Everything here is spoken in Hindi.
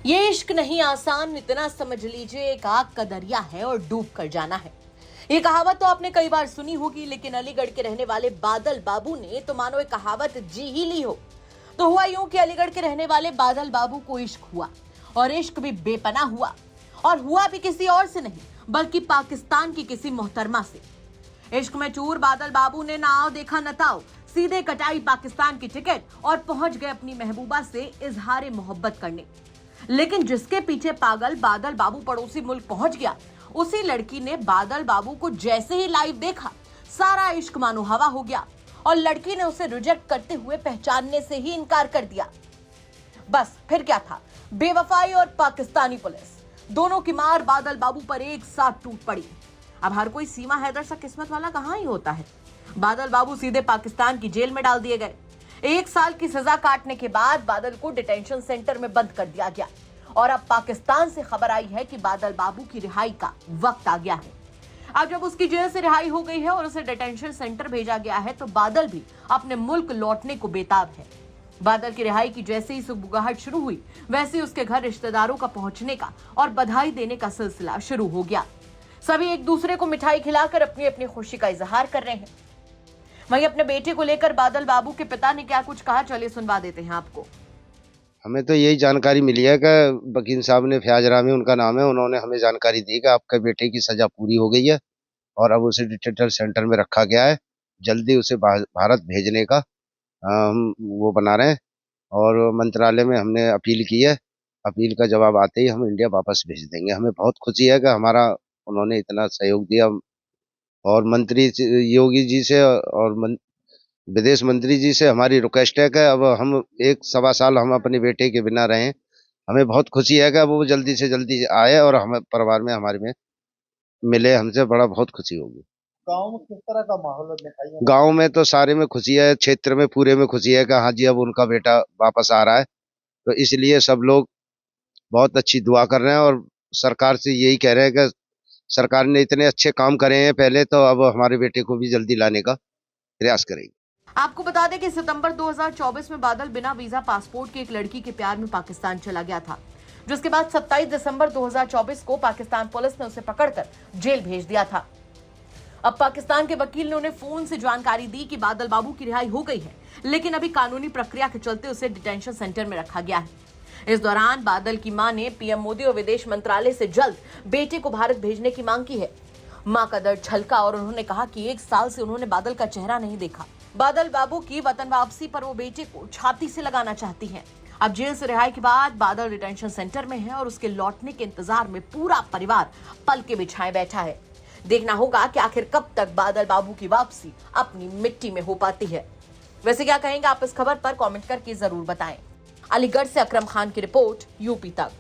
ये इश्क नहीं आसान, इतना समझ लीजिए एक आग का दरिया है और डूब कर जाना है। ये कहावत तो आपने कई बार सुनी होगी, लेकिन अलीगढ़ के रहने वाले बादल बाबू ने तो मानो एक कहावत जी ही ली हो। तो हुआ यूं कि अलीगढ़ के रहने वाले बादल बाबू को इश्क हुआ, और इश्क भी बेपनाह हुआ, और हुआ भी किसी और से नहीं बल्कि पाकिस्तान की किसी मोहतरमा से। इश्क में चूर बादल बाबू ने ना आओ देखा न ताओ, सीधे कटाई पाकिस्तान की टिकट और पहुंच गए अपनी महबूबा से इजहार मोहब्बत करने। लेकिन जिसके पीछे पागल बादल बाबू पड़ोसी मुल्क पहुंच गया, उसी लड़की ने बादल बाबू को जैसे ही लाइव देखा, सारा इश्क मानो हवा हो गया और लड़की ने उसे रिजेक्ट करते हुए पहचानने से ही इनकार कर दिया। बस फिर क्या था, बेवफाई और पाकिस्तानी पुलिस दोनों की मार बादल बाबू पर एक साथ टूट पड़ी। अब हर कोई सीमा हैदर सा किस्मत वाला कहां ही होता है। बादल बाबू सीधे पाकिस्तान की जेल में डाल दिए गए। 1 साल की सजा काटने के बाद बादल को डिटेंशन सेंटर में बंद कर दिया गया, और अब पाकिस्तान से खबर आई है कि बादल बाबू की रिहाई का वक्त आ गया है। अब जब उसकी जेल से रिहाई हो गई है और उसे डिटेंशन सेंटर भेजा गया है, तो बादल भी अपने मुल्क लौटने को बेताब है। बादल की रिहाई की जैसे ही सुगबुगाहट शुरू हुई, वैसे ही उसके घर रिश्तेदारों का पहुंचने का और बधाई देने का सिलसिला शुरू हो गया। सभी एक दूसरे को मिठाई खिलाकर अपनी अपनी खुशी का इजहार कर रहे हैं। वहीं अपने बेटे को लेकर बादल बाबू के पिता ने क्या कुछ कहा, चलिए सुनवा देते हैं आपको। हमें तो यही जानकारी मिली है कि वकील साहब ने, फयाज रामी उनका नाम है, उन्होंने हमें जानकारी दी कि आपके बेटे की सजा पूरी हो गई है और अब उसे डिटेंशन सेंटर में रखा गया है। जल्दी उसे भारत भेजने का हम वो बना रहे हैं, और मंत्रालय में हमने अपील की है। अपील का जवाब आते ही हम इंडिया वापस भेज देंगे। हमें बहुत खुशी है कि हमारा उन्होंने इतना सहयोग दिया, और मंत्री योगी जी से और विदेश मंत्री जी से हमारी रिक्वेस्ट है कि अब हम 1-1.25 साल हम अपने बेटे के बिना रहें। हमें बहुत खुशी है कि वो जल्दी से जल्दी आए और हमें परिवार में हमारे में मिले। हमसे बड़ा बहुत खुशी होगी। गांव में किस तरह का माहौल है? गांव में तो सारे में खुशी है, क्षेत्र में पूरे में खुशी है कि हाँ जी अब उनका बेटा वापस आ रहा है। तो इसलिए सब लोग बहुत अच्छी दुआ कर रहे हैं और सरकार से यही कह रहे हैं कि सरकार ने इतने अच्छे काम करे हैं पहले, तो अब हमारे बेटे को भी जल्दी लाने का प्रयास करेगी। आपको बता दें कि सितंबर 2024 में बादल बिना वीजा पासपोर्ट की एक लड़की के प्यार में पाकिस्तान चला गया था, जिसके बाद 27 दिसंबर 2024 को पाकिस्तान पुलिस ने उसे पकड़कर जेल भेज दिया था। अब पाकिस्तान के वकील ने उन्हें फोन से जानकारी दी कि बादल बाबू की रिहाई हो गई है, लेकिन अभी कानूनी प्रक्रिया के चलते उसे डिटेंशन सेंटर में रखा गया है। इस दौरान बादल की मां ने पीएम मोदी और विदेश मंत्रालय से जल्द बेटे को भारत भेजने की मांग की है। मां का दर्द छलका और उन्होंने कहा कि 1 साल से उन्होंने बादल का चेहरा नहीं देखा। बादल बाबू की वतन वापसी पर वो बेटे को छाती से लगाना चाहती हैं। अब जेल से रिहाई के बाद बादल डिटेंशन सेंटर में है और उसके लौटने के इंतजार में पूरा परिवार पलके बिछाए बैठा है। देखना होगा कि आखिर कब तक बादल बाबू की वापसी अपनी मिट्टी में हो पाती है। वैसे क्या कहेंगे आप इस खबर पर, कमेंट करके जरूर बताएं। अलीगढ़ से अकरम खान की रिपोर्ट, यूपी तक।